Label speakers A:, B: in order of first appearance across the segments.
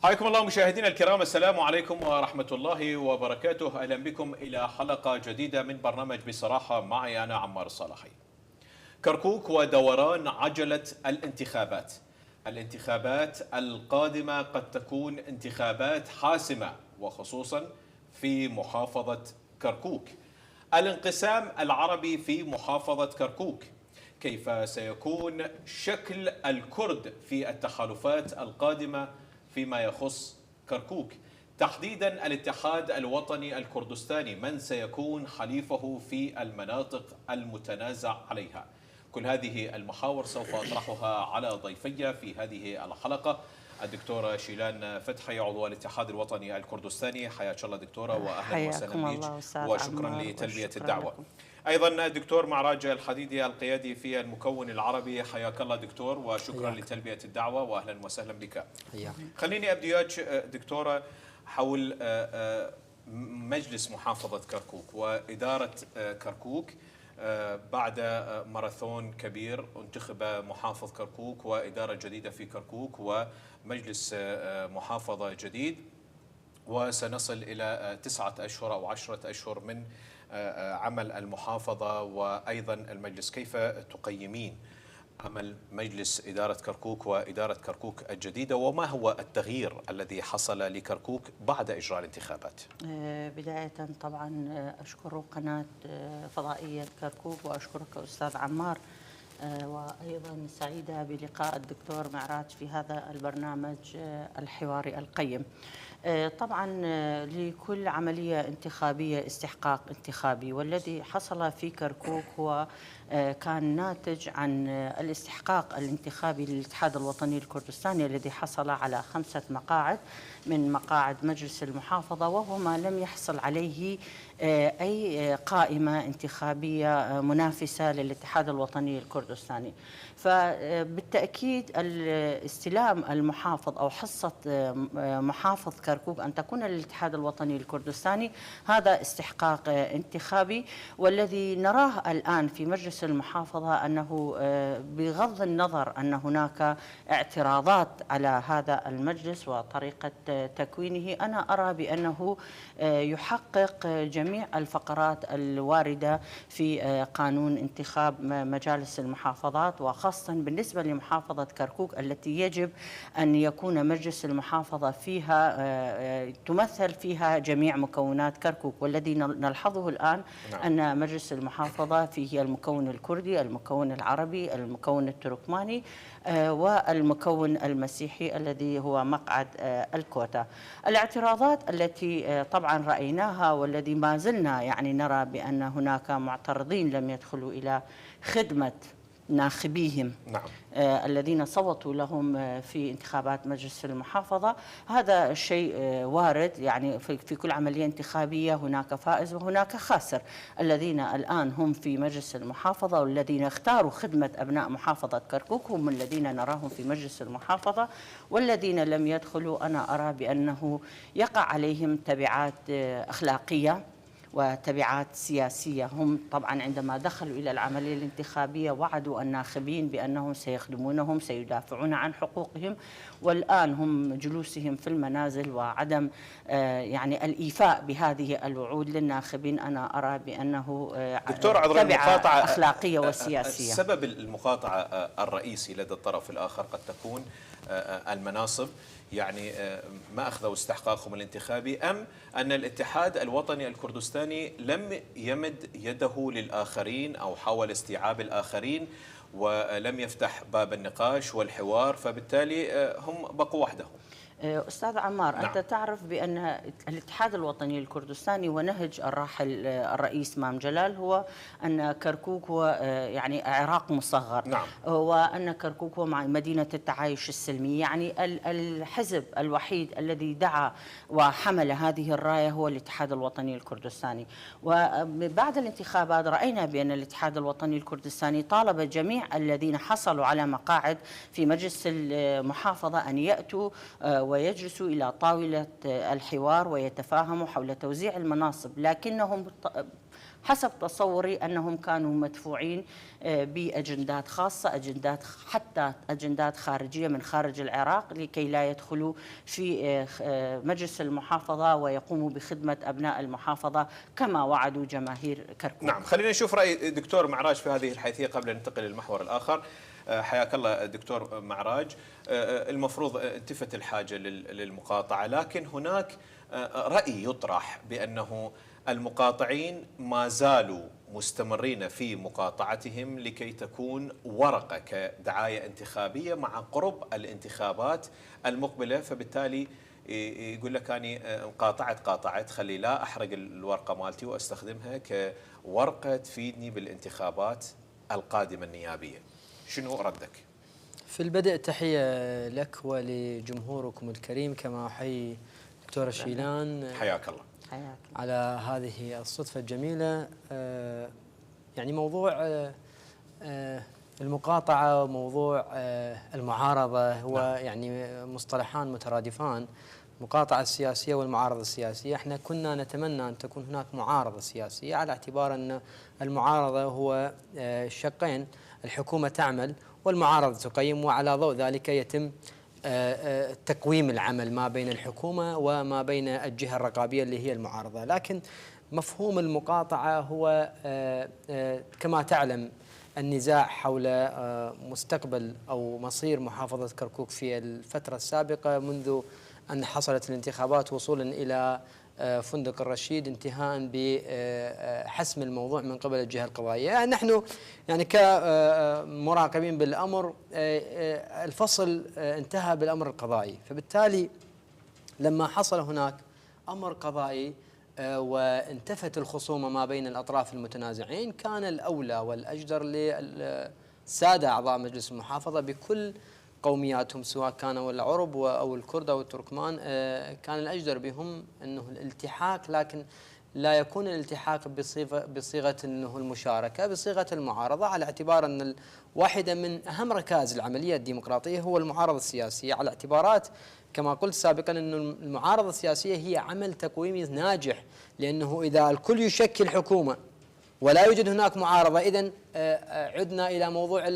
A: حياكم الله مشاهدينا الكرام، السلام عليكم ورحمة الله وبركاته. أهلا بكم إلى حلقة جديدة من برنامج بصراحة معي أنا عمار الصالحي. كركوك ودوران عجلة الانتخابات. الانتخابات القادمة قد تكون انتخابات حاسمة وخصوصا في محافظة كركوك. الانقسام العربي في محافظة كركوك، كيف سيكون شكل الكرد في التحالفات القادمة فيما يخص كركوك، تحديدا الاتحاد الوطني الكردستاني من سيكون حليفه في المناطق المتنازع عليها. كل هذه المحاور سوف أطرحها على ضيفي في هذه الحلقة. الدكتورة شيلان فتحي عضو الاتحاد الوطني الكردستاني، حياك الله دكتورة واهلا وسهلا بك وشكرا لتلبية الدعوة. لكم. ايضا الدكتور معراج الحديدي القيادي في المكون العربي، حياك الله دكتور وشكرا لتلبية الدعوة واهلا وسهلا بك. خليني ابدي وياك دكتورة حول مجلس محافظة كركوك وإدارة كركوك. بعد ماراثون كبير انتخب محافظ كركوك وإدارة جديدة في كركوك ومجلس محافظة جديد، وسنصل إلى 9 أشهر أو 10 أشهر من عمل المحافظة وأيضا المجلس. كيف تقيمين عمل مجلس إدارة كركوك وإدارة كركوك الجديدة، وما هو التغيير الذي حصل لكركوك بعد إجراء الانتخابات؟
B: بداية طبعا أشكر قناة فضائية كركوك وأشكرك أستاذ عمار، وأيضا سعيدة بلقاء الدكتور معراج في هذا البرنامج الحواري القيم. طبعا لكل عملية انتخابية استحقاق انتخابي، والذي حصل في كركوك هو كان ناتج عن الاستحقاق الانتخابي للاتحاد الوطني الكردستاني الذي حصل على 5 مقاعد من مقاعد مجلس المحافظة، وهو ما لم يحصل عليه أي قائمة انتخابية منافسة للاتحاد الوطني الكردستاني. فبالتأكيد استلام المحافظ أو حصة محافظ كركوك أن تكون للاتحاد الوطني الكردستاني هذا استحقاق انتخابي، والذي نراه الآن في مجلس المحافظة أنه بغض النظر أن هناك اعتراضات على هذا المجلس وطريقة تكوينه، أنا أرى بأنه يحقق جميع الفقرات الواردة في قانون انتخاب مجالس المحافظات، وخاصة بالنسبة لمحافظة كركوك التي يجب أن يكون مجلس المحافظة فيها تمثل فيها جميع مكونات كركوك. والذي نلحظه الآن أن مجلس المحافظة فيه المكون الكردي، المكون العربي، المكون التركماني والمكون المسيحي الذي هو مقعد الكوتا. الاعتراضات التي طبعا رأيناها والذي ما زلنا يعني نرى بأن هناك معترضين لم يدخلوا إلى خدمة ناخبيهم الذين صوتوا لهم في انتخابات مجلس المحافظة. هذا شيء وارد، يعني في كل عملية انتخابية هناك فائز وهناك خاسر. الذين الآن هم في مجلس المحافظة والذين اختاروا خدمة أبناء محافظة كركوك هم الذين نراهم في مجلس المحافظة، والذين لم يدخلوا أنا أرى بأنه يقع عليهم تبعات أخلاقية وتبعات سياسية. هم طبعا عندما دخلوا إلى العملية الانتخابية وعدوا الناخبين بأنهم سيخدمونهم، سيدافعون عن حقوقهم، والآن هم جلوسهم في المنازل وعدم يعني الإيفاء بهذه الوعود للناخبين. أنا أرى بأنه
A: دكتور عذر المقاطعة
B: أخلاقية وسياسية.
A: سبب المقاطعة الرئيسي لدى الطرف الآخر قد تكون المناصب، يعني ما أخذوا استحقاقهم الانتخابي، أم أن الاتحاد الوطني الكردستاني لم يمد يده للآخرين أو حاول استيعاب الآخرين ولم يفتح باب النقاش والحوار، فبالتالي هم بقوا وحدهم؟
B: أستاذ عمار، أنت تعرف بأن الاتحاد الوطني الكردستاني ونهج الراحل الرئيس مام جلال هو أن كركوك هو يعني عراق مصغر، وأن كركوك هو مدينة التعايش السلمي. يعني الحزب الوحيد الذي دعا وحمل هذه الراية هو الاتحاد الوطني الكردستاني. وبعد الانتخابات رأينا بأن الاتحاد الوطني الكردستاني طالب جميع الذين حصلوا على مقاعد في مجلس المحافظة أن يأتوا ويجلسوا إلى طاولة الحوار ويتفاهموا حول توزيع المناصب، لكنهم حسب تصوري أنهم كانوا مدفوعين بأجندات خاصة، أجندات حتى أجندات خارجية من خارج العراق، لكي لا يدخلوا في مجلس المحافظة ويقوموا بخدمة أبناء المحافظة كما وعدوا جماهير كركوك.
A: نعم، خلينا نشوف رأي دكتور معراج في هذه الحيثية قبل أن ننتقل للمحور الآخر. حياك الله دكتور معراج. المفروض انتفت الحاجة للمقاطعة، لكن هناك رأي يطرح بأنه المقاطعين ما زالوا مستمرين في مقاطعتهم لكي تكون ورقة كدعاية انتخابية مع قرب الانتخابات المقبلة، فبالتالي يقول لك أنا قاطعت خلي لا أحرق الورقة مالتي وأستخدمها كورقة تفيدني بالانتخابات القادمة النيابية. شنو ردك؟
C: في البدء تحية لك ولجمهوركم الكريم، كما أحيي دكتورة شيلان
A: حياك الله
C: على هذه الصدفة الجميلة. يعني موضوع المقاطعة وموضوع المعارضة هو يعني مصطلحان مترادفان، المقاطعة السياسية والمعارضة السياسية. احنا كنا نتمنى أن تكون هناك معارضة سياسية، على اعتبار أن المعارضة هو شقين، الحكومة تعمل والمعارضة تقيم، وعلى ضوء ذلك يتم تقويم العمل ما بين الحكومة وما بين الجهة الرقابية اللي هي المعارضة. لكن مفهوم المقاطعة هو كما تعلم النزاع حول مستقبل أو مصير محافظة كركوك في الفترة السابقة منذ أن حصلت الانتخابات، وصولا إلى فندق الرشيد، انتهاء بحسم الموضوع من قبل الجهة القضائية. نحن يعني كمراقبين بالأمر الفصل انتهى بالأمر القضائي، فبالتالي لما حصل هناك أمر قضائي وانتفت الخصومة ما بين الأطراف المتنازعين، كان الأولى والأجدر للسادة أعضاء مجلس المحافظة بكل قومياتهم، سواء كانوا العرب أو الكرد أو التركمان، كان الأجدر بهم أنه الالتحاق، لكن لا يكون الالتحاق بصيغة أنه المشاركة، بصيغة المعارضة، على اعتبار أن واحدة من أهم ركائز العملية الديمقراطية هو المعارضة السياسية، على اعتبارات كما قلت سابقا أن المعارضة السياسية هي عمل تقويمي ناجح، لأنه إذا الكل يشكل حكومة ولا يوجد هناك معارضة، إذن عدنا إلى موضوع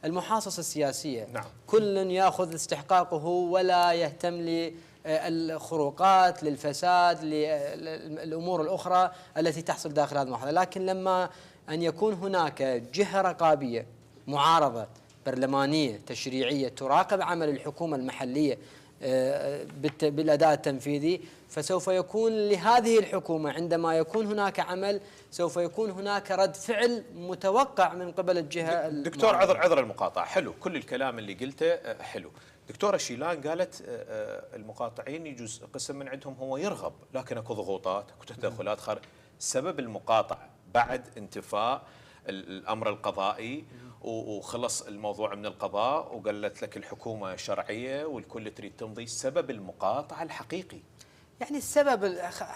C: المحاصصة السياسية.
A: نعم.
C: كل يأخذ استحقاقه ولا يهتم للخروقات، للفساد، للأمور الأخرى التي تحصل داخل هذه المحافظة. لكن لما أن يكون هناك جهة رقابية معارضة برلمانية تشريعية تراقب عمل الحكومة المحلية بالأداء التنفيذي، فسوف يكون لهذه الحكومة عندما يكون هناك عمل سوف يكون هناك رد فعل متوقع من قبل الجهة.
A: دكتور عذر المقاطعة، حلو كل الكلام اللي قلته حلو. دكتورة شيلان قالت المقاطعين يجوز قسم من عندهم هو يرغب، لكن اكو ضغوطات، اكو تدخلات سبب المقاطعة بعد انتفاء الأمر القضائي وخلص الموضوع من القضاء وقالت لك الحكومة شرعية والكل تريد تمضي، سبب المقاطعة الحقيقي
C: يعني السبب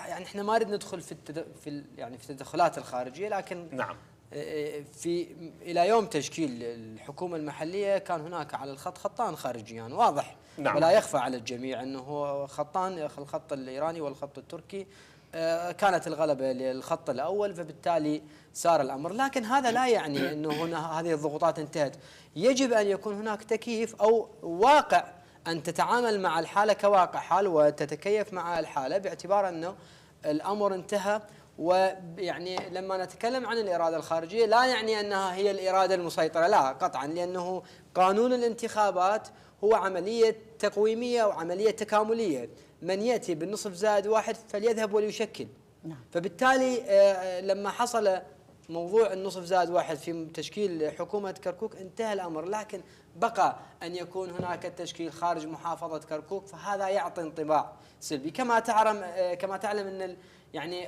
C: يعني احنا ما نريد ندخل في يعني في التدخلات الخارجية، لكن
A: نعم
C: إلى يوم تشكيل الحكومة المحلية كان هناك على الخط خطان خارجيان واضح.
A: نعم.
C: ولا يخفى على الجميع أنه خطان، الخط الإيراني والخط التركي، كانت الغلبة للخط الأول، فبالتالي سار الأمر. لكن هذا لا يعني أنه هنا هذه الضغوطات انتهت، يجب أن يكون هناك تكييف أو واقع، أن تتعامل مع الحالة كواقع حال وتتكيف مع الحالة باعتبار أنه الأمر انتهى. ويعني لما نتكلم عن الإرادة الخارجية لا يعني أنها هي الإرادة المسيطرة، لا قطعا، لأنه قانون الانتخابات هو عملية تقويمية وعملية تكاملية، من يأتي بالنصف زائد واحد فليذهب وليشكل. فبالتالي لما حصل موضوع النصف زائد واحد في تشكيل حكومة كركوك انتهى الأمر، لكن بقى أن يكون هناك التشكيل خارج محافظة كركوك، فهذا يعطي انطباع سلبي. كما تعلم أن يعني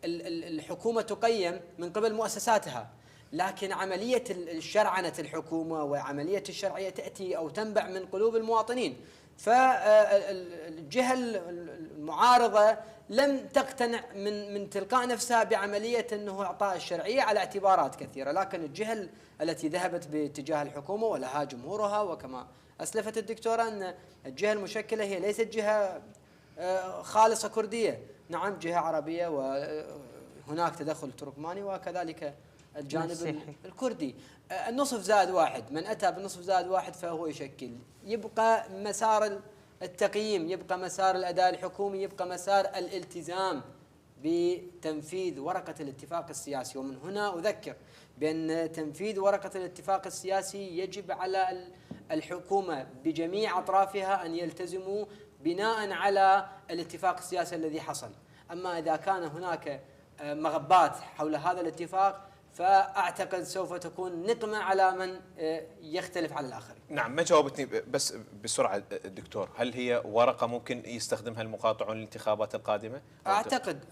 C: الحكومة تقيم من قبل مؤسساتها، لكن عملية الشرعنة الحكومة وعملية الشرعية تأتي أو تنبع من قلوب المواطنين. فالجهة المعارضة لم تقتنع من تلقاء نفسها بعملية أنه إعطاء الشرعية على اعتبارات كثيرة، لكن الجهة التي ذهبت باتجاه الحكومة ولها جمهورها، وكما أسلفت الدكتورة أن الجهة المشكلة هي ليست جهة خالصة كردية، نعم جهة عربية هناك تدخل تركماني وكذلك الجانب
B: مسيحي.
C: الكردي. النصف زائد واحد، من أتى بالنصف زائد واحد فهو يشكل. يبقى مسار التقييم، يبقى مسار الأداء الحكومي، يبقى مسار الالتزام بتنفيذ ورقة الاتفاق السياسي. ومن هنا أذكر بأن تنفيذ ورقة الاتفاق السياسي يجب على الحكومة بجميع أطرافها أن يلتزموا بناء على الاتفاق السياسي الذي حصل. أما إذا كان هناك مغبات حول هذا الاتفاق فأعتقد سوف تكون نقمة على من يختلف على الآخرين.
A: نعم، ما جاوبتني بس بسرعة الدكتور، هل هي ورقة ممكن يستخدمها المقاطعون للانتخابات القادمة؟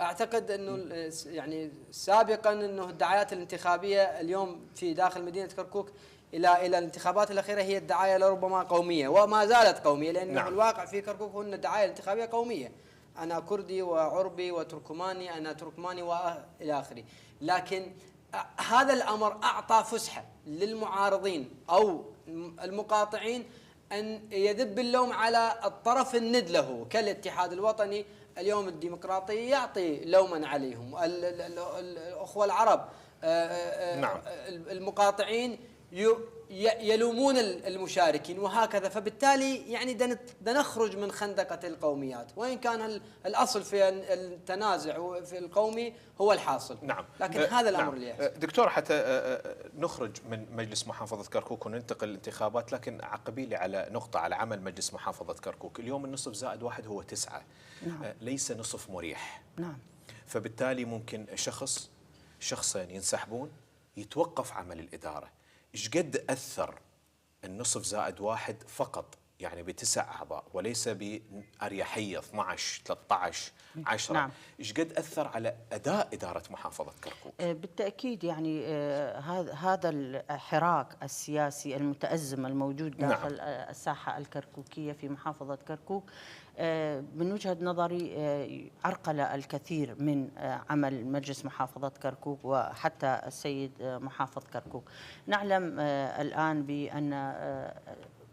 C: أعتقد أنه يعني سابقا أنه الدعايات الانتخابية اليوم في داخل مدينة كركوك إلى الانتخابات الأخيرة هي الدعاية لربما قومية، وما زالت قومية، لأن
A: نعم.
C: الواقع في كركوك هو أن الدعاية الانتخابية قومية. أنا كردي وعربي وتركماني، أنا تركماني وإلى آخره. لكن هذا الأمر أعطى فسحة للمعارضين أو المقاطعين أن يذب اللوم على الطرف الند له كالاتحاد الوطني. اليوم الديمقراطي يعطي لوما عليهم، الأخوة العرب
A: نعم.
C: المقاطعين يلومون المشاركين وهكذا. فبالتالي يعني نخرج من خندقة القوميات، وإن كان الأصل في التنازع في القومي هو الحاصل.
A: نعم.
C: لكن هذا الأمر
A: نعم.
C: اللي يحصل.
A: دكتور، حتى نخرج من مجلس محافظة كركوك وننتقل للانتخابات، لكن عقبي لي على نقطة على عمل مجلس محافظة كركوك. اليوم النصف زائد واحد هو 9.
B: نعم.
A: ليس نصف مريح.
B: نعم.
A: فبالتالي ممكن شخصين ينسحبون، يتوقف عمل الإدارة. إيش قد أثر النصف زائد واحد فقط، يعني ب9 أعضاء وليس بأريحية 12 13 10؟
B: نعم.
A: إيش قد أثر على أداء إدارة محافظة كركوك؟
B: بالتأكيد يعني هذا الحراك السياسي المتأزم الموجود داخل
A: نعم.
B: الساحة الكركوكية في محافظة كركوك من وجهة نظري عرقل الكثير من عمل مجلس محافظة كركوك وحتى السيد محافظ كركوك. نعلم الآن بأن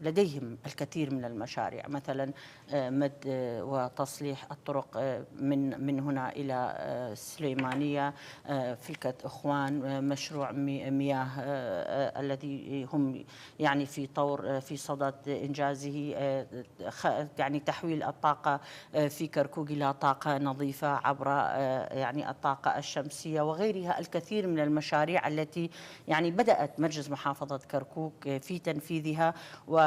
B: لديهم الكثير من المشاريع، مثلا مد وتصليح الطرق من هنا إلى سليمانية، فلكة إخوان، مشروع مياه الذي هم يعني في طور في صدد إنجازه، يعني تحويل الطاقة في كركوك إلى طاقة نظيفة عبر يعني الطاقة الشمسية وغيرها. الكثير من المشاريع التي يعني بدأت مجلس محافظة كركوك في تنفيذها،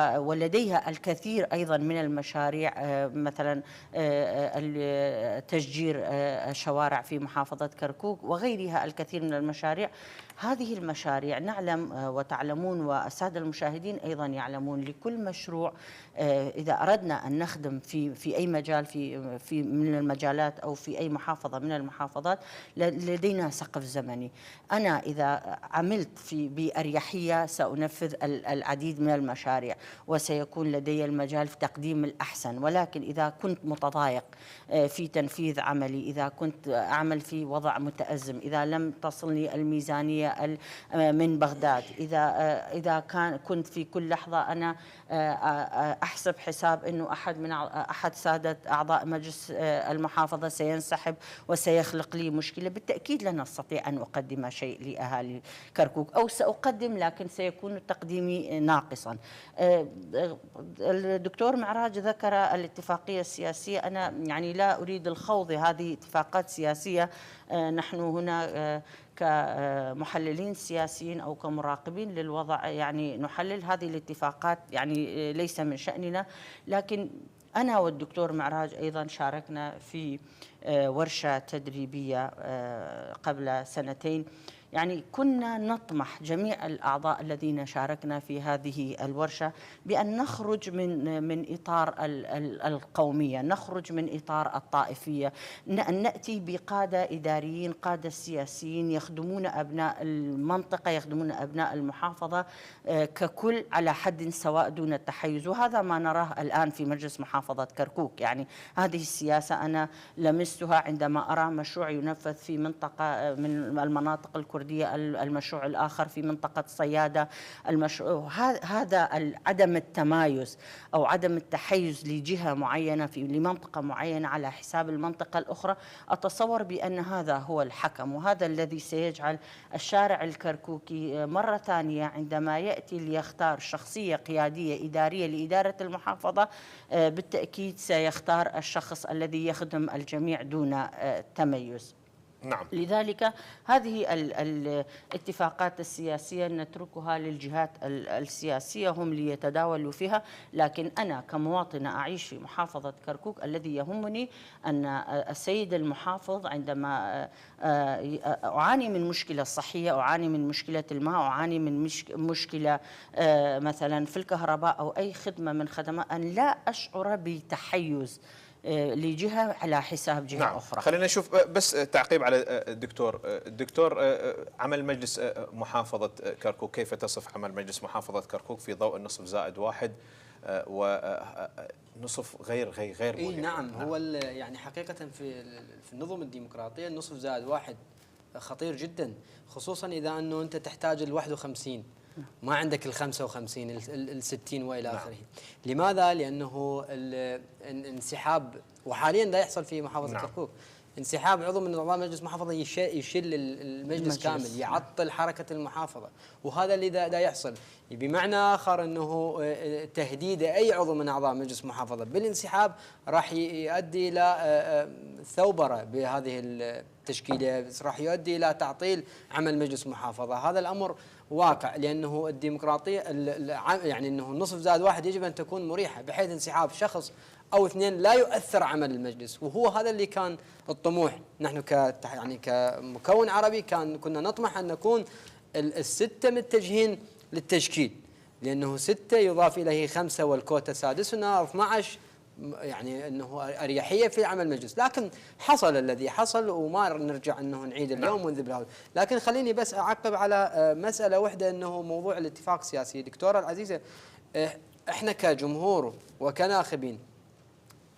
B: ولديها الكثير أيضا من المشاريع، مثلا تشجير الشوارع في محافظة كركوك وغيرها الكثير من المشاريع. هذه المشاريع نعلم وتعلمون والسادة المشاهدين أيضا يعلمون، لكل مشروع إذا أردنا أن نخدم في أي مجال في من المجالات أو في أي محافظة من المحافظات لدينا سقف زمني. أنا إذا عملت بأريحية سأنفذ العديد من المشاريع وسيكون لدي المجال في تقديم الأحسن، ولكن إذا كنت متضايق في تنفيذ عملي، إذا كنت أعمل في وضع متأزم، إذا لم تصلني الميزانية من بغداد، إذا كنت في كل لحظة أنا أحسب حساب أنه أحد سادة أعضاء مجلس المحافظة سينسحب وسيخلق لي مشكلة، بالتأكيد لن أستطيع أن أقدم شيء لأهالي كركوك، أو سأقدم لكن سيكون تقديمي ناقصا. الدكتور معراج ذكر الاتفاقية السياسية، أنا يعني لا أريد الخوض هذه اتفاقات سياسية. نحن هنا كمحللين سياسيين أو كمراقبين للوضع يعني نحلل هذه الاتفاقات، يعني ليس من شأننا. لكن أنا والدكتور معراج أيضا شاركنا في ورشة تدريبية قبل سنتين، يعني كنا نطمح جميع الأعضاء الذين شاركنا في هذه الورشة بأن نخرج من إطار القومية، نخرج من إطار الطائفية، أن نأتي بقادة إداريين، قادة سياسيين يخدمون أبناء المنطقة، يخدمون أبناء المحافظة ككل على حد سواء دون التحيز. وهذا ما نراه الآن في مجلس محافظة كركوك. يعني هذه السياسة أنا لمستها عندما أرى مشروع ينفذ في منطقة من المناطق الكردية الكردية، المشروع الآخر في منطقة صيادة، المشروع هذا عدم التمايز أو عدم التحيز لجهة معينة في لمنطقة معينة على حساب المنطقة الأخرى، أتصور بأن هذا هو الحكم، وهذا الذي سيجعل الشارع الكركوكي مرة ثانية عندما يأتي ليختار شخصية قيادية إدارية لإدارة المحافظة بالتأكيد سيختار الشخص الذي يخدم الجميع دون تميز.
A: نعم.
B: لذلك هذه الاتفاقات السياسية نتركها للجهات السياسية هم ليتداولوا فيها، لكن أنا كمواطنة أعيش في محافظة كركوك الذي يهمني أن السيد المحافظ عندما أعاني من مشكلة صحية، أعاني من مشكلة الماء، أعاني من مشكلة مثلا في الكهرباء أو أي خدمة من خدمات، أن لا أشعر بتحيز لجهة على حساب جهة
A: نعم.
B: أخرى.
A: خلينا نشوف بس تعقيب على الدكتور عمل مجلس محافظة كركوك، كيف تصف عمل مجلس محافظة كركوك في ضوء النصف زائد واحد ونصف غير مريح؟
C: نعم. هو يعني حقيقة في النظم الديمقراطية النصف زائد واحد خطير جدا، خصوصا إذا أنه أنت تحتاج ال 51 ما عندك ال 55 ال 60 والى اخره. لماذا؟ لانه الانسحاب، وحاليا لا يحصل في محافظه كركوك، انسحاب عضو من اعضاء مجلس محافظه يشل المجلس كامل، يعطل حركه المحافظه، وهذا اللي دا يحصل. بمعنى اخر انه تهديد اي عضو من اعضاء مجلس محافظه بالانسحاب راح يؤدي الى ثوبره بهذه التشكيله، راح يؤدي الى تعطيل عمل مجلس محافظه. هذا الامر واقع، لانه الديمقراطيه يعني انه النصف زائد واحد يجب ان تكون مريحه، بحيث انسحاب شخص او اثنين لا يؤثر عمل المجلس، وهو هذا اللي كان الطموح. نحن يعني كمكون عربي كنا نطمح ان نكون السته متجهين للتشكيل، لانه 6 يضاف اليه 5 والكوتا سادسنا 12، يعني انه اريحيه في عمل المجلس. لكن حصل الذي حصل وما نرجع انه نعيد اليوم ونذب الهول. لكن خليني بس اعقب على مساله واحده، انه موضوع الاتفاق السياسي. دكتوره العزيزه، احنا كجمهور وكناخبين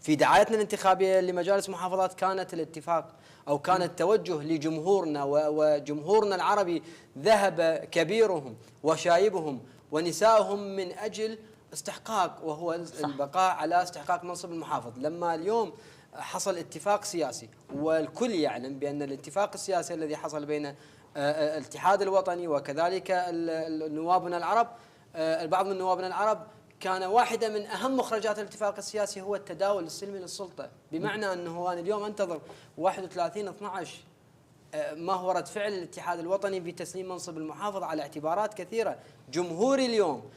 C: في دعايتنا الانتخابيه لمجالس محافظات كانت الاتفاق او كان التوجه لجمهورنا وجمهورنا العربي ذهب كبيرهم وشايبهم ونسائهم من اجل استحقاق، وهو البقاء على استحقاق منصب المحافظ. لما اليوم حصل اتفاق سياسي والكل يعلم بأن الاتفاق السياسي الذي حصل بين الاتحاد الوطني وكذلك نوابنا العرب، البعض من نوابنا العرب، كان واحدة من أهم مخرجات الاتفاق السياسي هو التداول السلمي للسلطة. بمعنى أنه أنا اليوم أنتظر 31/12 ما هو رد فعل الاتحاد الوطني بتسليم منصب المحافظ على اعتبارات كثيرة. جمهوري اليوم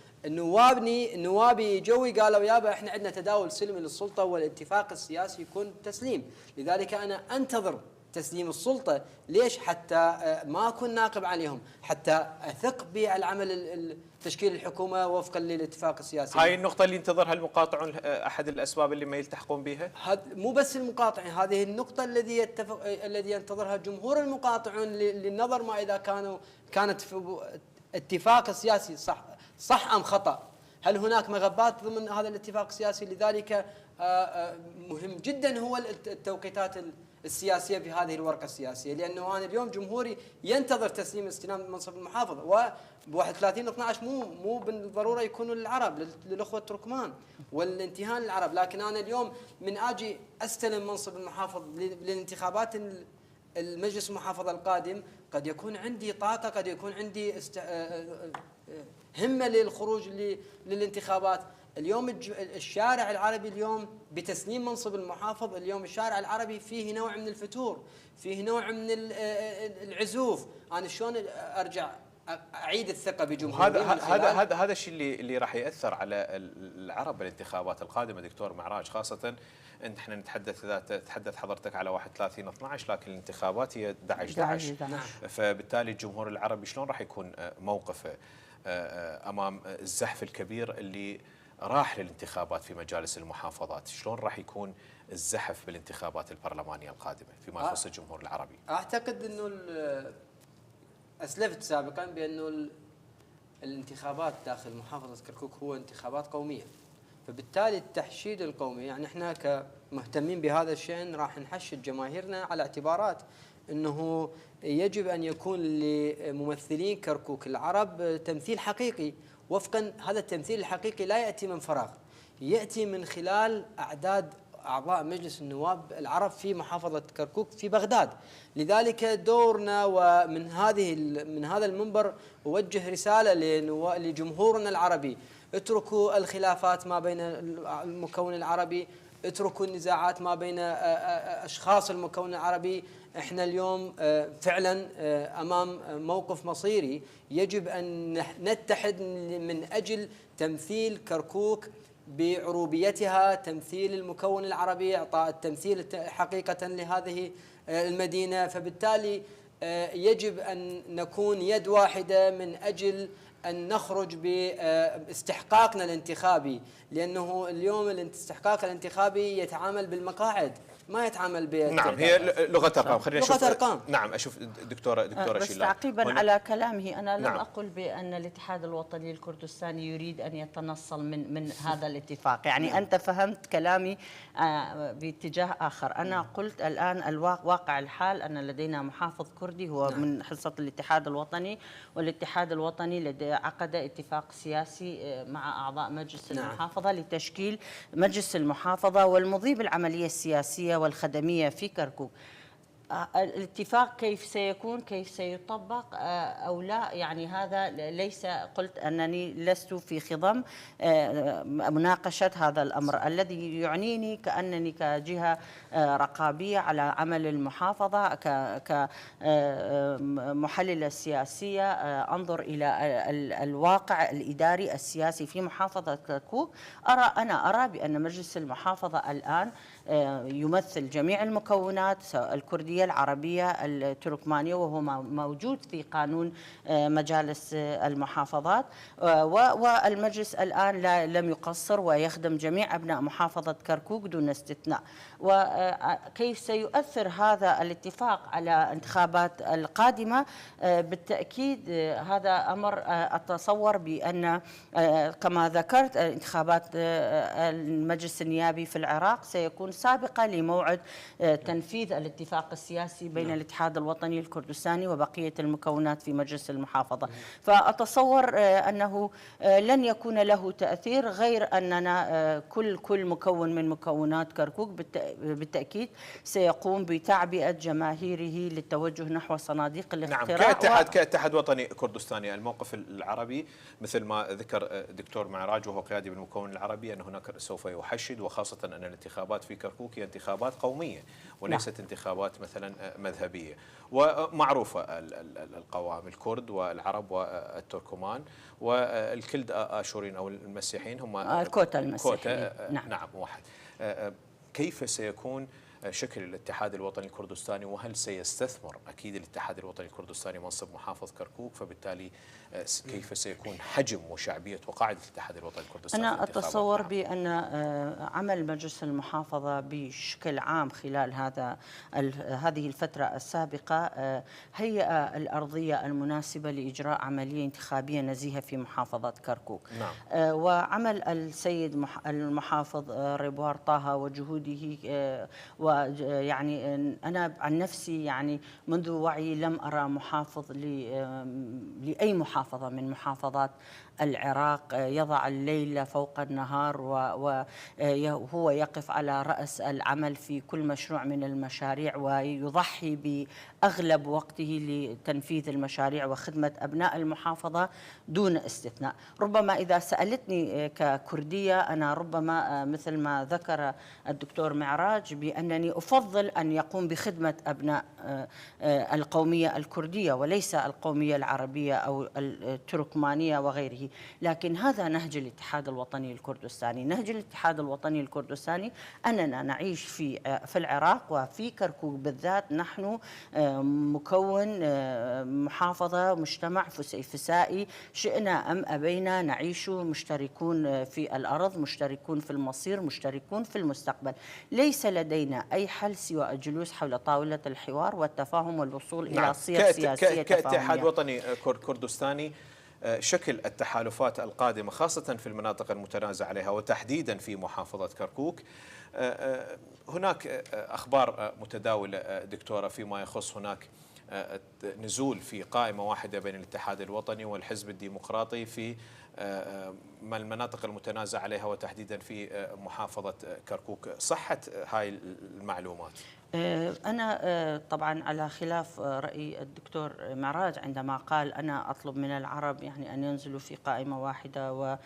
C: نوابي جوي قالوا يابا احنا عندنا تداول سلمي للسلطه والاتفاق السياسي يكون تسليم، لذلك انا انتظر تسليم السلطه. ليش؟ حتى ما اكون ناقب عليهم، حتى اثق بالعمل تشكيل الحكومه وفقا للاتفاق السياسي.
A: هاي النقطه اللي ينتظرها المقاطعون احد الاسباب اللي ما يلتحقون بها؟
C: مو بس المقاطعين، هذه النقطه الذي ينتظرها جمهور المقاطعون للنظر ما اذا كانت في اتفاق سياسي صح أم خطأ، هل هناك مغبات ضمن هذا الاتفاق السياسي. لذلك مهم جدا هو التوقيتات السياسية في هذه الورقة السياسية، لأنه أنا اليوم جمهوري ينتظر تسليم استلام منصب المحافظة، و 31/12 مو بالضرورة يكونوا للعرب، للأخوة التركمان والانتهاء للعرب. لكن أنا اليوم من أجي أستلم منصب المحافظ للانتخابات المجلس المحافظة القادم، قد يكون عندي طاقة، قد يكون عندي همة للخروج للانتخابات. اليوم الشارع العربي اليوم بتسليم منصب المحافظ، اليوم الشارع العربي فيه نوع من الفتور، فيه نوع من العزوف. أنا شلون أرجع أعيد الثقة بجمهوري؟
A: هذا الشيء اللي راح يأثر على العرب بالانتخابات القادمة دكتور معراج، خاصة أن احنا تحدث حضرتك على 31/12 لكن الانتخابات هي 11/11. فبالتالي الجمهور العربي شلون راح يكون موقفه امام الزحف الكبير اللي راح للانتخابات في مجالس المحافظات؟ شلون راح يكون الزحف بالانتخابات البرلمانيه القادمه فيما يخص الجمهور العربي؟
C: اعتقد انه اسلفت سابقا بانه الانتخابات داخل محافظه كركوك هو انتخابات قوميه، فبالتالي التحشيد القومي، يعني احنا كمهتمين بهذا الشأن راح نحشد جماهيرنا على اعتبارات أنه يجب أن يكون لممثلين كركوك العرب تمثيل حقيقي. وفقا هذا التمثيل الحقيقي لا يأتي من فراغ، يأتي من خلال أعداد أعضاء مجلس النواب العرب في محافظة كركوك في بغداد. لذلك دورنا، ومن هذا المنبر أوجه رسالة لجمهورنا العربي: اتركوا الخلافات ما بين المكون العربي، اتركوا النزاعات ما بين أشخاص المكون العربي. احنا اليوم فعلا امام موقف مصيري، يجب ان نتحد من اجل تمثيل كركوك بعروبيتها، تمثيل المكون العربي، اعطاء التمثيل حقيقة لهذه المدينة. فبالتالي يجب ان نكون يد واحدة من اجل أن نخرج باستحقاقنا الانتخابي، لأنه اليوم الاستحقاق الانتخابي يتعامل بالمقاعد، ما يتعامل
A: نعم، هي لغة أرقام. خلينا نشوف
C: لغة أرقام.
A: نعم، أشوف دكتورة
B: بس
A: شيلان.
B: تعقيبا على كلامه، أنا لم
A: نعم.
B: أقل بأن الاتحاد الوطني الكردستاني يريد أن يتنصل من هذا الاتفاق، يعني أنت فهمت كلامي باتجاه آخر. أنا قلت الآن واقع الحال أن لدينا محافظ كردي هو من حصة الاتحاد الوطني، والاتحاد الوطني عقد اتفاق سياسي مع أعضاء مجلس المحافظة لتشكيل مجلس المحافظة والمضي بالعملية السياسية والخدمية في كركوك. الاتفاق كيف سيكون، كيف سيطبق أو لا، يعني هذا ليس، قلت أنني لست في خضم مناقشة هذا الأمر. الذي يعنيني كأنني كجهة رقابية على عمل المحافظة، كمحللة سياسية أنظر إلى الواقع الإداري السياسي في محافظة كركوك. أرى بأن مجلس المحافظة الآن يمثل جميع المكونات الكردية العربية التركمانية، وهو موجود في قانون مجالس المحافظات، والمجلس الآن لم يقصر ويخدم جميع أبناء محافظة كركوك دون استثناء. وكيف سيؤثر هذا الاتفاق على الانتخابات القادمة؟ بالتأكيد هذا أمر أتصور بأن كما ذكرت انتخابات المجلس النيابي في العراق سيكون سابقة لموعد تنفيذ الاتفاق السياسي بين الاتحاد الوطني الكردستاني وبقية المكونات في مجلس المحافظة. فأتصور أنه لن يكون له تأثير، غير أننا كل مكون من مكونات كركوك بالتأكيد سيقوم بتعبئة جماهيره للتوجه نحو صناديق الاقتراع.
A: نعم، كاتحاد وطني كردستاني، الموقف العربي مثل ما ذكر دكتور معراج وهو قيادي بالمكون العربي أن هناك سوف يحشد، وخاصة أن الانتخابات في كركوك هي انتخابات قومية وليست انتخابات مثلا مذهبية، ومعروفة القوام الكرد والعرب والتركمان والكلد آشورين أو المسيحيين هم
B: الكوتا المسيحيين.
A: نعم واحد. كيف سيكون شكل الاتحاد الوطني الكردستاني، وهل سيستثمر أكيد الاتحاد الوطني الكردستاني منصب محافظ كركوك؟ فبالتالي كيف سيكون حجم وشعبية وقاعدة الاتحاد الوطني الكردستاني؟
B: أنا أتصور بأن عمل مجلس المحافظة بشكل عام خلال هذه الفترة السابقة هيئ الأرضية المناسبة لإجراء عملية انتخابية نزيهة في محافظة كركوك.
A: نعم.
B: وعمل السيد المحافظ ربوار طه وجهوده، ويعني أنا عن نفسي يعني منذ وعي لم أرى محافظ لأي محافظة من محافظات العراق يضع الليل فوق النهار، وهو يقف على رأس العمل في كل مشروع من المشاريع، ويضحي بأغلب وقته لتنفيذ المشاريع وخدمة أبناء المحافظة دون استثناء. ربما إذا سألتني ككردية، أنا ربما مثل ما ذكر الدكتور معراج بأنني أفضل أن يقوم بخدمة أبناء القومية الكردية وليس القومية العربية أو التركمانية وغيره. لكن هذا نهج الاتحاد الوطني الكردستاني. نهج الاتحاد الوطني الكردستاني أننا نعيش في العراق وفي كركوك بالذات، نحن مكون محافظة مجتمع فسائي، شئنا أم أبينا نعيش مشتركون في الأرض، مشتركون في المصير، مشتركون في المستقبل. ليس لدينا أي حل سوى الجلوس حول طاولة الحوار والتفاهم والوصول إلى صيغ سياسية
A: كاتحاد وطني كردستاني شكل التحالفات القادمة خاصة في المناطق المتنازع عليها وتحديدا في محافظة كركوك. هناك أخبار متداولة دكتورة فيما يخص هناك نزول في قائمة واحدة بين الاتحاد الوطني والحزب الديمقراطي في المناطق المتنازع عليها وتحديدا في محافظة كركوك. صحة هاي المعلومات؟
B: أنا طبعا على خلاف رأي الدكتور معراج عندما قال أنا أطلب من العرب يعني أن ينزلوا في قائمة واحدة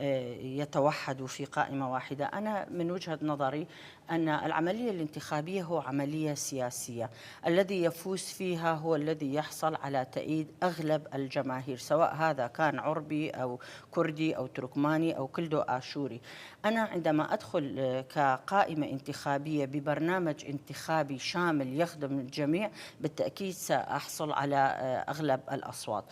B: ويتوحدوا في قائمة واحدة. أنا من وجهة نظري أن العملية الانتخابية هو عملية سياسية، الذي يفوز فيها هو الذي يحصل على تأييد أغلب الجماهير، سواء هذا كان عربي أو كردي أو تركماني أو كلدو آشوري. أنا عندما أدخل كقائمة انتخابية ببرنامج انتخابي شامل يخدم الجميع بالتأكيد سأحصل على أغلب الأصوات.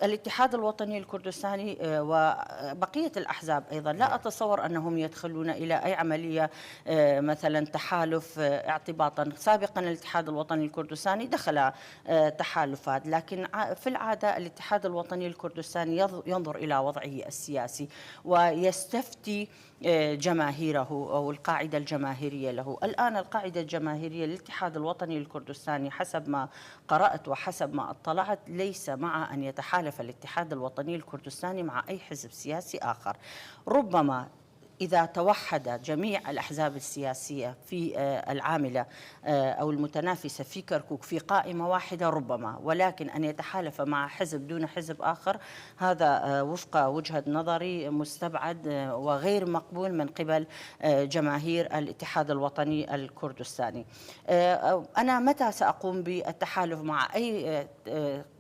B: الاتحاد الوطني الكردستاني وبقية الأحزاب أيضا لا أتصور أنهم يدخلون إلى أي عملية مثلا تحالف اعتباطا. سابقا الاتحاد الوطني الكردستاني دخل تحالفات، لكن في العادة الاتحاد الوطني الكردستاني ينظر إلى وضعه السياسي ويستفتي جماهيره أو القاعدة الجماهيرية له. الآن القاعدة الجماهيرية للاتحاد الوطني الكردستاني حسب ما قرأت وحسب ما اطلعت ليس مع أن يتحالف الاتحاد الوطني الكردستاني مع أي حزب سياسي آخر. ربما إذا توحد جميع الأحزاب السياسية في العاملة أو المتنافسة في كركوك في قائمة واحدة ربما، ولكن أن يتحالف مع حزب دون حزب آخر هذا وفق وجهة نظري مستبعد وغير مقبول من قبل جماهير الاتحاد الوطني الكردستاني. أنا متى سأقوم بالتحالف مع أي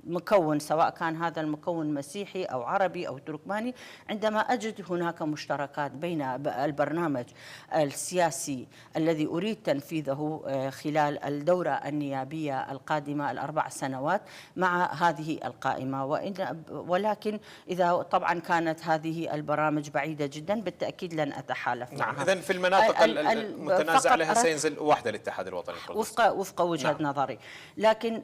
B: مكون سواء كان هذا المكون مسيحي أو عربي أو تركماني عندما أجد هناك مشتركات بين البرنامج السياسي الذي أريد تنفيذه خلال الدورة النيابية القادمة ال4 سنوات مع هذه القائمة. ولكن إذا طبعا كانت هذه البرامج بعيدة جدا بالتأكيد لن أتحالف معها.
A: نعم، إذن في المناطق المتنازع عليها سينزل وحدة الاتحاد الوطني الكردستاني
B: وفق وجهة نظري. لكن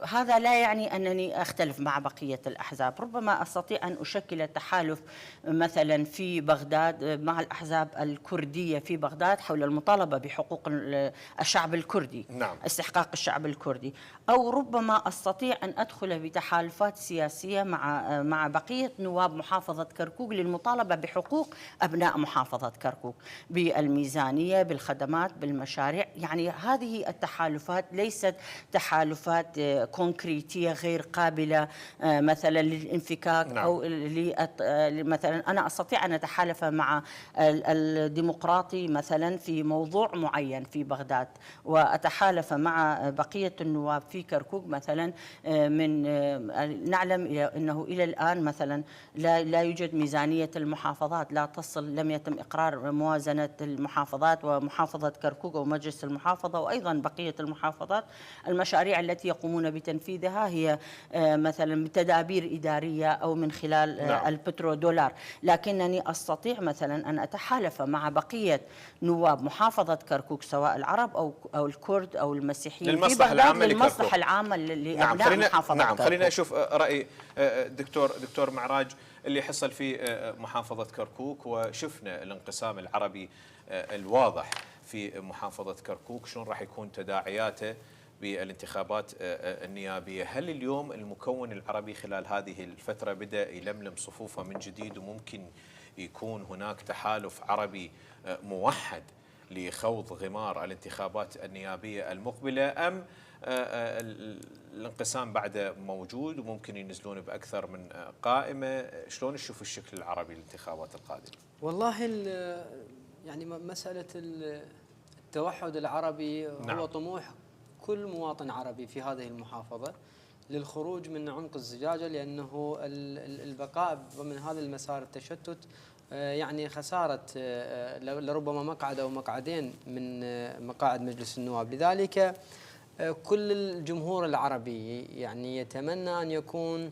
B: هذا لا يعني أنني أختلف مع بقية الأحزاب. ربما أستطيع أن أشكل تحالف مثلا في بغداد مع الأحزاب الكردية في بغداد حول المطالبة بحقوق الشعب الكردي،
A: نعم.
B: استحقاق الشعب الكردي. أو ربما أستطيع أن أدخل بتحالفات سياسية مع بقية نواب محافظة كركوك للمطالبة بحقوق أبناء محافظة كركوك بالميزانية، بالخدمات، بالمشاريع. يعني هذه التحالفات ليست تحالفات كونكريتية غير قابلة مثلا للانفكاك. نعم. أو مثلا أنا أستطيع أن أتحالف مع الديمقراطي مثلا في موضوع معين في بغداد، وأتحالف مع بقية النواب في كركوك مثلا نعلم أنه إلى الآن مثلا لا يوجد ميزانية المحافظات، لا تصل، لم يتم إقرار موازنة المحافظات ومحافظة كركوك ومجلس المحافظة وأيضا بقية المحافظات. المشاريع التي يقومون بتنفيذها هي مثلا بتدابير إدارية أو من خلال البترودولار. لكنني أستطيع مثلا أن أتحالف مع بقية نواب محافظة كركوك سواء العرب أو الكرد أو المسيحيين في بغداد للمصلحة العامة لأبناء محافظة كركوك.
A: خلينا نشوف رأي دكتور معراج اللي حصل في محافظة كركوك، وشفنا الانقسام العربي الواضح في محافظة كركوك، شلون راح يكون تداعياته بالانتخابات النيابية. هل اليوم المكون العربي خلال هذه الفترة بدأ يلملم صفوفه من جديد وممكن يكون هناك تحالف عربي موحد لخوض غمار الانتخابات النيابية المقبلة، أم الانقسام بعده موجود وممكن ينزلون بأكثر من قائمة؟ شلون تشوف الشكل العربي للانتخابات القادمة؟
C: والله يعني مسألة التوحد العربي هو طموح كل مواطن عربي في هذه المحافظة للخروج من عنق الزجاجة، لأنه البقاء ضمن هذا المسار التشتت يعني خسارة لربما مقعد أو مقعدين من مقاعد مجلس النواب. لذلك كل الجمهور العربي يعني يتمنى أن يكون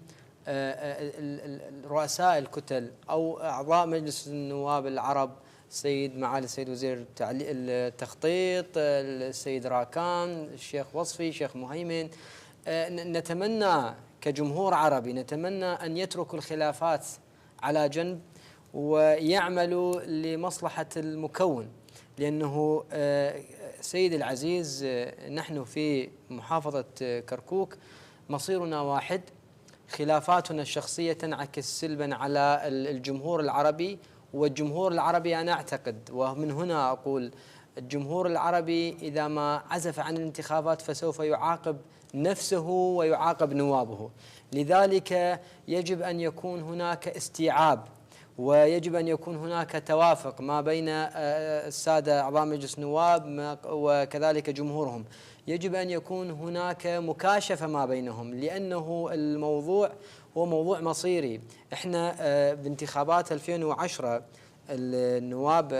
C: رؤساء الكتل أو أعضاء مجلس النواب العرب، معالي السيد وزير التخطيط، السيد راكان، الشيخ وصفي، الشيخ مهيمن، نتمنى كجمهور عربي نتمنى أن يتركوا الخلافات على جنب ويعملوا لمصلحة المكون، لأنه سيد العزيز نحن في محافظة كركوك مصيرنا واحد. خلافاتنا الشخصية تنعكس سلبا على الجمهور العربي، والجمهور العربي أنا أعتقد ومن هنا أقول الجمهور العربي إذا ما عزف عن الانتخابات فسوف يعاقب نفسه ويعاقب نوابه. لذلك يجب أن يكون هناك استيعاب، ويجب أن يكون هناك توافق ما بين السادة أعضاء مجلس النواب وكذلك جمهورهم. يجب أن يكون هناك مكاشفة ما بينهم، لأنه الموضوع هو موضوع مصيري. احنا بانتخابات 2010 النواب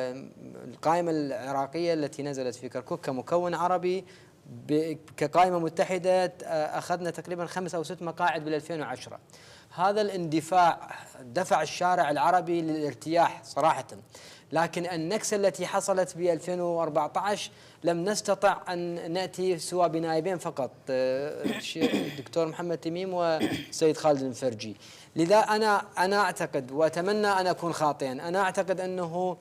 C: القائمة العراقية التي نزلت في كركوك كمكون عربي كقائمة متحدة أخذنا تقريبا 5 أو 6 مقاعد بال2010. هذا الاندفاع دفع الشارع العربي للارتياح صراحة، لكن النكسة التي حصلت ب 2014 لم نستطع أن نأتي سوى بنائبين فقط، الدكتور محمد تميم وسيد خالد المفرجي. لذا أنا أعتقد وأتمنى أن أكون خاطئا، أنا أعتقد أنه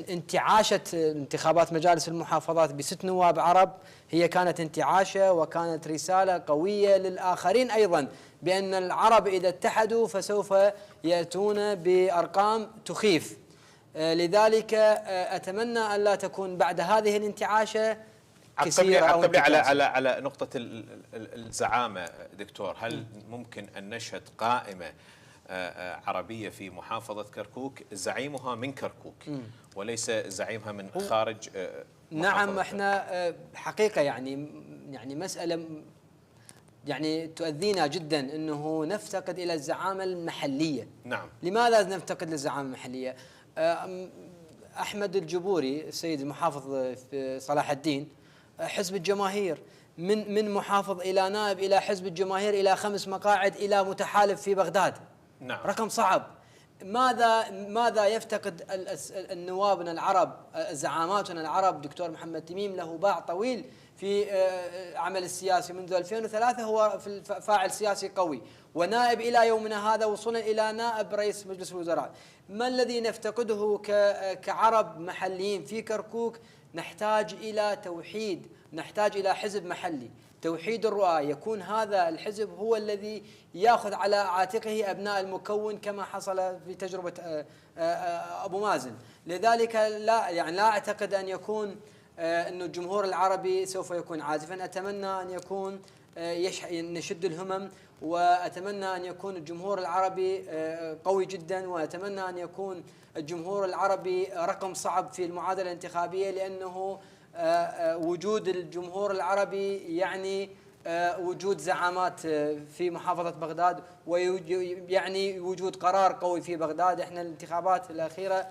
C: انتعاشة انتخابات مجالس المحافظات ب6 نواب عرب هي كانت انتعاشة وكانت رسالة قوية للآخرين أيضا بأن العرب إذا اتحدوا فسوف يأتون بأرقام تخيف. لذلك أتمنى أن لا تكون بعد هذه الانتعاشة كثيرة.
A: عقب لي على نقطة الزعامة دكتور، هل ممكن أن نشهد قائمة عربية في محافظة كركوك زعيمها من كركوك وليس زعيمها من خارج
C: نعم، احنا حقيقة يعني مسألة يعني تؤذينا جدا انه نفتقد الى الزعامة المحلية.
A: نعم.
C: لماذا نفتقد للزعامة المحلية؟ احمد الجبوري السيد المحافظ في صلاح الدين حزب الجماهير، من محافظ الى نائب الى حزب الجماهير الى 5 مقاعد الى متحالف في بغداد.
A: نعم.
C: رقم صعب. ماذا يفتقد النوابنا العرب زعاماتنا العرب؟ دكتور محمد تميم له باع طويل في عمل السياسي منذ 2003، هو فاعل سياسي قوي ونائب إلى يومنا هذا، وصولا إلى نائب رئيس مجلس الوزراء. ما الذي نفتقده كعرب محليين في كركوك؟ نحتاج إلى توحيد، نحتاج إلى حزب محلي، توحيد الرؤى، يكون هذا الحزب هو الذي يأخذ على عاتقه أبناء المكون كما حصل في تجربة أبو مازن. لذلك لا أعتقد أن يكون أن الجمهور العربي سوف يكون عازفا. أتمنى أن يكون نشد الهمم، وأتمنى أن يكون الجمهور العربي قوي جدا، وأتمنى أن يكون الجمهور العربي رقم صعب في المعادلة الانتخابية، لأنه وجود الجمهور العربي يعني وجود زعامات في محافظة بغداد، ويعني وجود قرار قوي في بغداد. احنا الانتخابات الأخيرة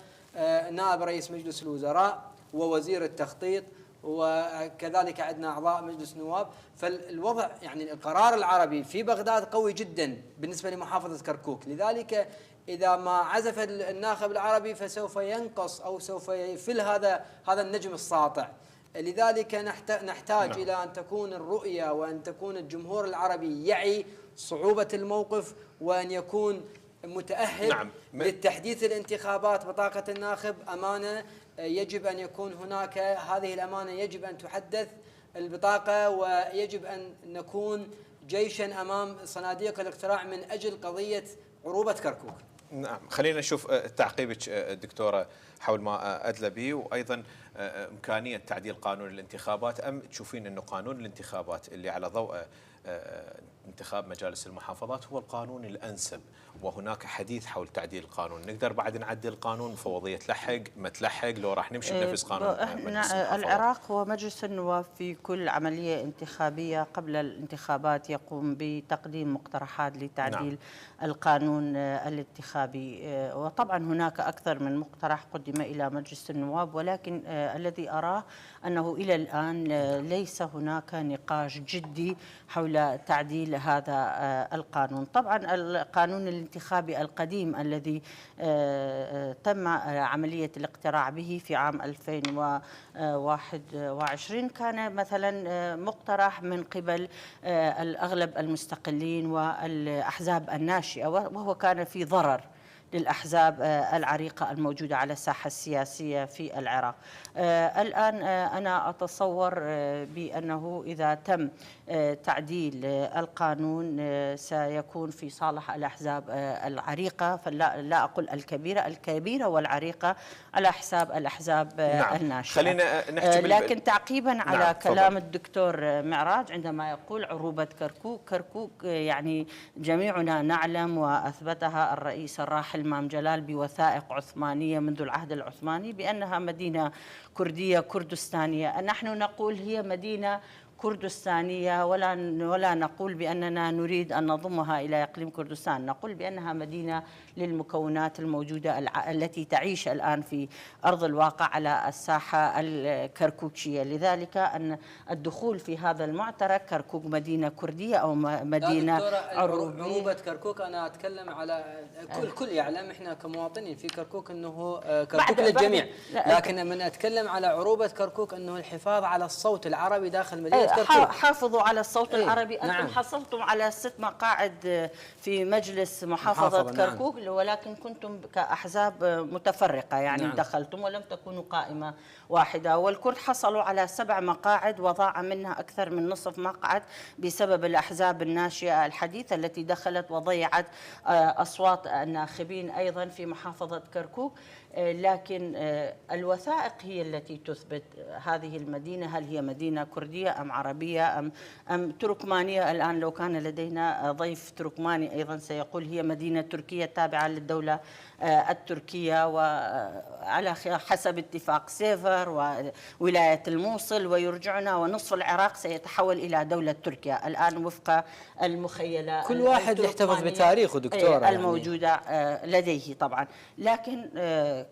C: نائب رئيس مجلس الوزراء ووزير التخطيط، وكذلك عندنا أعضاء مجلس النواب. فالوضع يعني القرار العربي في بغداد قوي جدا بالنسبة لمحافظة كركوك. لذلك إذا ما عزف الناخب العربي فسوف ينقص أو سوف يفل هذا النجم الساطع. لذلك نحتاج إلى أن تكون الرؤية وأن تكون الجمهور العربي يعي صعوبة الموقف، وأن يكون متأهل للتحديث الانتخابات. بطاقة الناخب أمانة، يجب أن يكون هناك هذه الأمانة، يجب أن تحدث البطاقة، ويجب أن نكون جيشا أمام صناديق الاقتراع من أجل قضية عروبة كركوك.
A: نعم، خلينا نشوف تعقيبك دكتورة حول ما أدلى به، وأيضا إمكانية تعديل قانون الانتخابات، أم تشوفين أنه قانون الانتخابات اللي على ضوء انتخاب مجالس المحافظات هو القانون الأنسب، وهناك حديث حول تعديل القانون؟ نقدر بعد نعدل القانون مفوضية تلحق ما تلحق لو راح نمشي بنفس قانون مجلس المحافظات؟
B: العراق ومجلس النواب في كل عملية انتخابية قبل الانتخابات يقوم بتقديم مقترحات لتعديل القانون الانتخابي، وطبعا هناك أكثر من مقترح قدم إلى مجلس النواب، ولكن الذي أراه أنه إلى الآن ليس هناك نقاش نقاش جدي حول تعديل هذا القانون. طبعا القانون الانتخابي القديم الذي تم عملية الاقتراع به في عام 2021 كان مثلا مقترح من قبل الأغلب المستقلين والأحزاب الناشئة، وهو كان في ضرر للأحزاب العريقة الموجودة على الساحة السياسية في العراق. الآن أنا أتصور بأنه إذا تم تعديل القانون سيكون في صالح الأحزاب العريقة، فلا أقول الكبيرة والعريقة على حساب الأحزاب الناشئة.
A: خلينا نحكي
B: لكن تعقيبا على
A: نعم.
B: كلام الدكتور معراج عندما يقول عروبة كركوك يعني جميعنا نعلم وأثبتها الرئيس الراحل إمام جلال بوثائق عثمانية منذ العهد العثماني بأنها مدينة كردية كردستانية. نحن نقول هي مدينة كردستانية ولا نقول بأننا نريد أن نضمها إلى إقليم كردستان، نقول بأنها مدينة للمكونات الموجودة التي تعيش الآن في أرض الواقع على الساحة الكركوكية. لذلك أن الدخول في هذا المعترك كركوك مدينة كردية أو مدينة
C: عروبة كركوك، أنا أتكلم على الكل يعلم إحنا كمواطنين في كركوك أنه كركوك للجميع، لكن من أتكلم على عروبة كركوك أنه الحفاظ على الصوت العربي داخل مدينة كركوك.
B: حافظوا على الصوت العربي. أنتم
C: نعم.
B: حصلتم على 6 مقاعد في مجلس محافظة كركوك. نعم. ولكن كنتم كأحزاب متفرقة يعني. نعم. دخلتم ولم تكونوا قائمة واحدة، والكرد حصلوا على 7 مقاعد وضاع منها أكثر من نصف مقعد بسبب الأحزاب الناشئة الحديثة التي دخلت وضيعت أصوات الناخبين أيضا في محافظة كركوك. لكن الوثائق هي التي تثبت هذه المدينة، هل هي مدينة كردية أم عربية أم تركمانية. الآن لو كان لدينا ضيف تركماني أيضا سيقول هي مدينة تركية تابعة للدولة التركية وعلى حسب اتفاق سيفر وولاية الموصل، ويرجعنا ونصف العراق سيتحول إلى دولة تركيا الآن وفق المخيلة.
C: كل واحد يحتفظ بتاريخه دكتورة
B: الموجودة لديه طبعا. لكن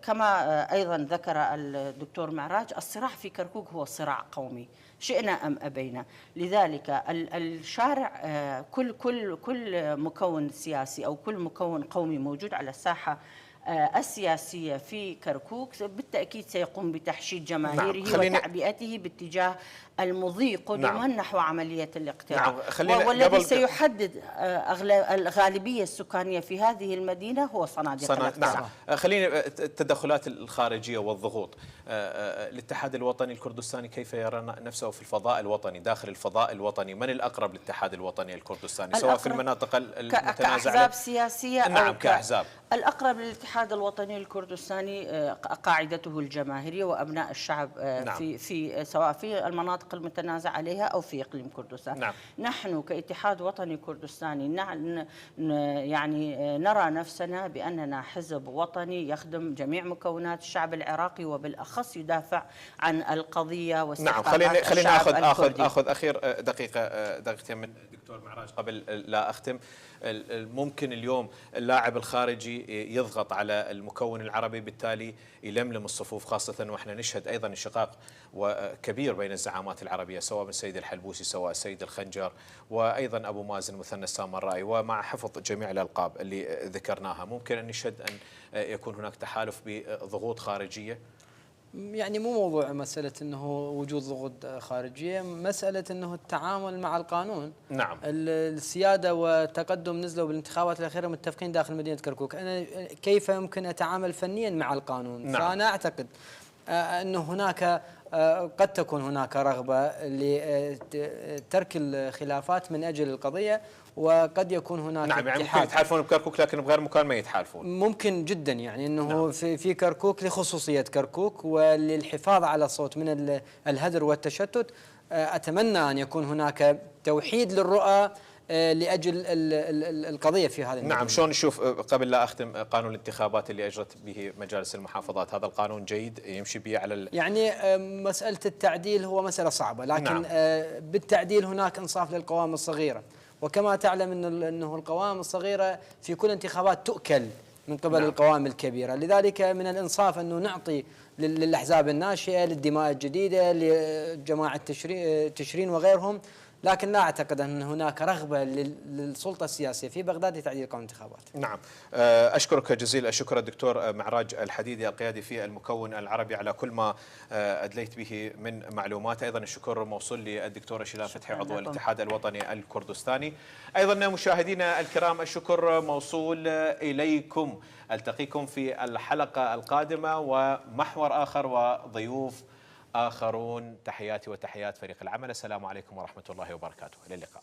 B: كما أيضا ذكر الدكتور معراج الصراع في كركوك هو صراع قومي شئنا أم أبينا. لذلك الشارع كل مكون سياسي أو كل مكون قومي موجود على الساحة السياسية في كركوك بالتأكيد سيقوم بتحشيد جماهيره وتعبئته باتجاه المضي قدما نحو عملية الاقتراع. والذي سيحدد الغالبية السكانية في هذه المدينة هو صناديق الاقتراع.
A: خلينا التدخلات الخارجية والضغوط. الاتحاد الوطني الكردستاني كيف يرى نفسه في الفضاء الوطني، داخل الفضاء الوطني؟ من الأقرب للاتحاد الوطني الكردستاني سواء في المناطق المتنازعة
B: كأحزاب سياسية
A: أو كأحزاب؟
B: الأقرب للاتحاد الوطني الكردستاني قاعدته الجماهيرية وأبناء الشعب في سواء في المناطق المتنازع عليها أو في إقليم كردستان. نحن كاتحاد وطني كردستاني يعني نرى نفسنا بأننا حزب وطني يخدم جميع مكونات الشعب العراقي وبالأخص يدافع عن القضية واستحقاقات الشعب.
A: خلينا أخذ أخير دقيقتين من الدكتور معراج قبل لا أختم. ممكن اليوم اللاعب الخارجي يضغط على المكون العربي بالتالي يلملم الصفوف، خاصة وإحنا نشهد أيضا انشقاق كبير بين الزعامات العربية سواء من السيد الحلبوسي سواء السيد الخنجر وأيضا أبو مازن مثنى السامرائي، ومع حفظ جميع الألقاب اللي ذكرناها ممكن أن نشهد أن يكون هناك تحالف بضغوط خارجية.
C: يعني مو موضوع مسألة أنه وجود ضغوط خارجية، مسألة أنه التعامل مع القانون.
A: نعم.
C: السيادة والتقدم نزلوا بالانتخابات الأخيرة متفقين داخل مدينة كركوك. أنا كيف يمكن أتعامل فنيا مع القانون؟
A: نعم.
C: فأنا أعتقد أنه هناك قد تكون هناك رغبة لترك الخلافات من أجل القضية، وقد يكون هناك
A: يعني ممكن يتحالفون بكركوك لكن بغير مكان ما يتحالفون.
C: ممكن جدا يعني انه في كركوك لخصوصية كركوك وللحفاظ على الصوت من الهدر والتشتت. اتمنى ان يكون هناك توحيد للرؤى لاجل القضيه في هذا المجال.
A: نعم. شلون نشوف قبل لا اختم قانون الانتخابات اللي اجرت به مجالس المحافظات؟ هذا القانون جيد يمشي به على
C: يعني مساله التعديل هو مساله صعبه، لكن بالتعديل هناك انصاف للقوائم الصغيره، وكما تعلم انه القوائم الصغيره في كل انتخابات تؤكل من قبل القوائم الكبيرة. لذلك من الإنصاف أنه نعطي للأحزاب الناشئة، للدماء الجديدة، لجماعة تشرين وغيرهم، لكن لا أعتقد أن هناك رغبة للسلطة السياسية في بغداد لتعديل قانون الانتخابات.
A: نعم، أشكرك جزيل الشكر الدكتور معراج الحديدي القيادي في المكون العربي على كل ما أدليت به من معلومات. أيضا الشكر موصول للدكتورة شيلان فتحي عضو الاتحاد الوطني الكردستاني. أيضا مشاهدينا الكرام الشكر موصول إليكم. ألتقيكم في الحلقة القادمة ومحور آخر وضيوف آخرون. تحياتي وتحيات فريق العمل. السلام عليكم ورحمة الله وبركاته. إلى اللقاء.